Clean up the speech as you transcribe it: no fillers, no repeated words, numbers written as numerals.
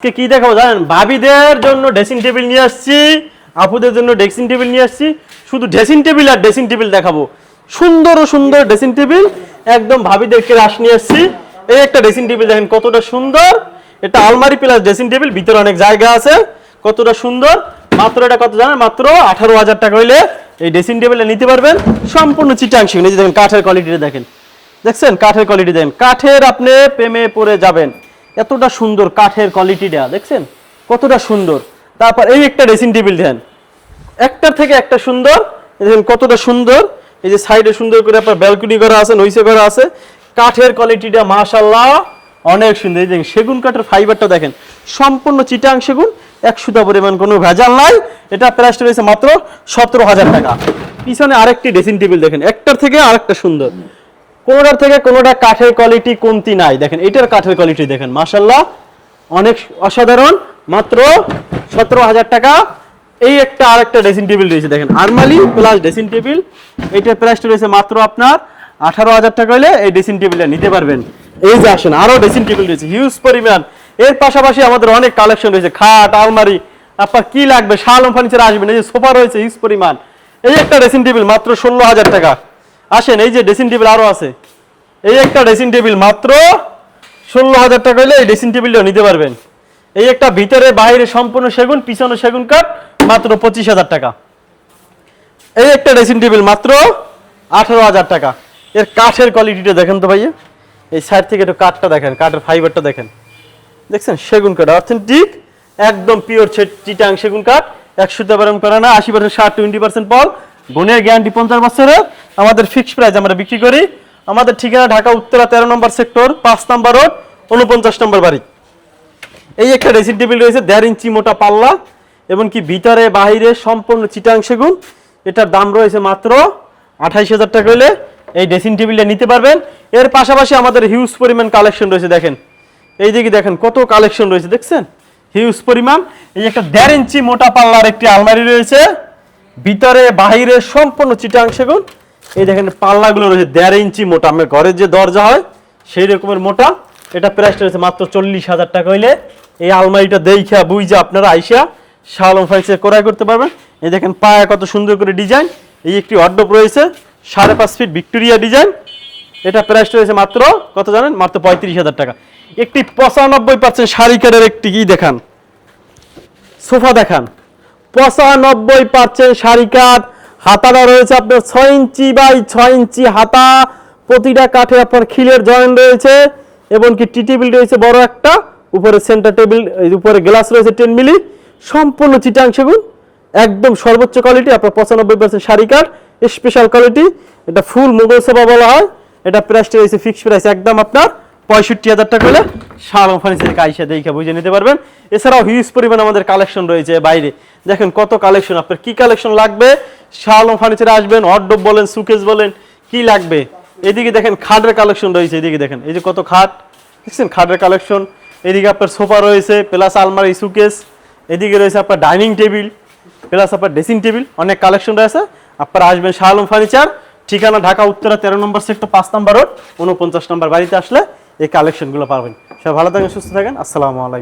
কি দেখাবো জানেন, ভাবিদের জন্য ড্রেসিং টেবিল নিয়ে আসছি, আপুদের জন্য ড্রেসিং টেবিল নিয়ে আসছি। শুধু ড্রেসিং টেবিল আর ড্রেসিং টেবিল দেখাবো, সুন্দর ও সুন্দর ড্রেসিং টেবিল, একদম ভাবিদেরকে রাশ নিয়ে আসছি। এই একটা ড্রেসিং টেবিল দেখেন কতটা সুন্দর, এটা আলমারি প্লাস ড্রেসিং টেবিল, ভিতরে অনেক জায়গা আছে, কতটা সুন্দর। মাত্র এটা কত জানেন, মাত্র 18,000 টাকা হইলে এই ড্রেসিং টেবিলটা নিতে পারবেন, সম্পূর্ণ চিটাং সেগুন। এই যে দেখেন কাঠের কোয়ালিটিটা দেখেন, দেখছেন কাঠের কোয়ালিটি দেখেন, কাঠের আপনি প্রেমে পড়ে যাবেন, এতটা সুন্দর কাঠের কোয়ালিটিটা দেখছেন কতটা সুন্দর। তারপর এই একটা ড্রেসিং টেবিল দেন, একটার থেকে একটা সুন্দর, দেখেন কতটা সুন্দর। এই যে সাইডে সুন্দর করে আপনার ব্যালকনি করা আছে, নইসে করা আছে, কাঠের কোয়ালিটিটা মাশাআল্লাহ অনেক সুন্দর। এই দেখেন সেগুন কাঠের ফাইবারটা দেখেন, সম্পূর্ণ চিটাং সেগুন, 100 পরিমাণ কোনো ভেজাল নাই। এটা প্রাইসটা রয়েছে মাত্র 17,000 টাকা। পিছনে আরেকটি ড্রেসিং টেবিল দেখেন, একটার থেকে আরেকটা সুন্দর, কোনোটার থেকে কোনোটা কাঠের কোয়ালিটি কমতি নাই। দেখেন এটার কাঠের কোয়ালিটি দেখেন মাশাআল্লাহ অনেক অসাধারণ, মাত্র 17,000 টাকা। এই একটা আরেকটা ড্রেসিং টেবিল রয়েছে দেখেন, আরমালি প্লাস ড্রেসিং টেবিল, এটার প্রাইসটা রয়েছে মাত্র আপনার 18,000 টাকা হলে এই ড্রেসিং টেবিলটা নিতে পারবেন। এই যে আসেন আরো ড্রেসিং টেবিল রয়েছে হিউজ পরিমাণ। এর পাশাপাশি আমাদের অনেক কালেকশন রয়েছে, খাট, আলমারি, আপনার কি লাগবে শালম ফার্নিচার আসবেন। এই যে সোফা রয়েছে হিউজ পরিমাণ। এই একটা ড্রেসিং টেবিল মাত্র 16,000 টাকা। আসেন এই যে ড্রেসিং টেবিল আরো আছে, এই একটা ড্রেসিং টেবিল মাত্র 16,000 টাকা হলে এই ড্রেসিং টেবিলটা নিতে পারবেন। এই একটা ভিতরে বাইরে সম্পূর্ণ সেগুন, পিছনে সেগুন কাঠ, মাত্র 25,000 টাকা। এই একটা ড্রেসিং টেবিল মাত্র 18,000 টাকা। এর কাঠের কোয়ালিটিটা দেখেন তো ভাইয়া, এই সাইড থেকে একটু কাঠটা দেখেন, কাঠের ফাইবারটা দেখেন, দেখছেন সেগুন কাঠ অথেন্টিক, একদম পিওর চিটাং সেগুন কাঠ, 100 বারণ করা না, 80% 20% পল, গুণের গ্যারান্টি 50 বছরের। আমাদের ফিক্সড প্রাইস আমরা বিক্রি করি। আমাদের ঠিকানা ঢাকা উত্তরা 13 নম্বর সেক্টর, 5 নম্বর রোড, 49 নম্বর বাড়ি। এই একটা ড্রেসিং টেবিল রয়েছে 1.5 ইঞ্চি মোটা পাল্লা, এবং কি ভিতরে বাহিরে সম্পূর্ণ চিটাং সেগুন। এটার দাম রয়েছে মাত্র 28,000 টাকা হলে এই ড্রেসিং টেবিলটা নিতে পারবেন। এর পাশাপাশি আমাদের হিউজ পরিমাণ কালেকশন রয়েছে দেখেন, এই দিকে দেখেন কত কালেকশন রয়েছে, দেখছেন হিউজ পরিমাণ। এই একটা 1.5 ইঞ্চি মোটা পাল্লার একটি আলমারি রয়েছে, ভিতরে বাহিরে সম্পূর্ণ চিটাং সেগুন। এই দেখেন পাল্লাগুলো রয়েছে 1.5 ইঞ্চি মোটা, আমার ঘরের যে দরজা হয় সেই রকমের মোটা। এটা প্রাইসটা রয়েছে মাত্র 40,000 টাকা হইলে এই আলমারিটা দেখা বুঝা আপনারা আইসা শালম ফার্নিচার ক্রয় করতে পারবেন। এই দেখেন পায়া কত সুন্দর করে ডিজাইন। এই একটি ওয়ার্ডরোব রয়েছে 5.5 ফিট ভিক্টোরিয়া ডিজাইন, এটা প্রাইসটা রয়েছে মাত্র কত জানেন, মাত্র 35,000 টাকা। একটি 95% শাড়ি কাঠের একটি কি দেখান, সোফা দেখান, 95% শাড়ি কাঠ। হাতাটা রয়েছে আপনার 6 ইঞ্চি বাই 6 ইঞ্চি হাতা, প্রতিটা কাঠে আপনার খিলের জয়েন্ট রয়েছে, এবং কি টি টেবিল রয়েছে বড় একটা, উপরে সেন্টার টেবিল, উপরে গ্লাস রয়েছে 10 মিলি, সম্পূর্ণ চিটাং সেগুন, একদম সর্বোচ্চ কোয়ালিটি। আপনার 95% শাড়ি কাঠ, স্পেশাল কোয়ালিটি। এটা ফুল মুঘল সোফা বলা হয়। এটা প্রাইসটা রয়েছে ফিক্সড প্রাইস একদম আপনার 65,000 টাকা হলে শালম ফার্নিচার আইসা দেখে বুঝে নিতে পারবেন। এছাড়াও হিউজ পরিমাণ আমাদের কালেকশন রয়েছে বাইরে, দেখেন কত কালেকশন। আপনার কি কালেকশন লাগবে শালম ফার্নিচারে আসবেন, ওয়ার্ডরোব বলেন, সুকেস বলেন, কি লাগবে। এদিকে দেখেন খাটের কালেকশন রয়েছে, এদিকে দেখেন এই যে কত খাট, দেখছেন খাটের কালেকশন। এদিকে আপনার সোফা রয়েছে প্লাস আলমারি, সুকেস, এদিকে রয়েছে আপনার ডাইনিং টেবিল প্লাস আপনার ড্রেসিং টেবিল, অনেক কালেকশন রয়েছে। আপনারা আসবেন শালম ফার্নিচার, ঠিকানা ঢাকা উত্তরা 13 নম্বর সেক্টর, 5 নম্বর রোড, 49 নম্বর বাড়িতে আসলে এই কালেকশনগুলো পাবেন। সবাই ভালো থাকেন, সুস্থ থাকেন, আসসালামু আলাইকুম।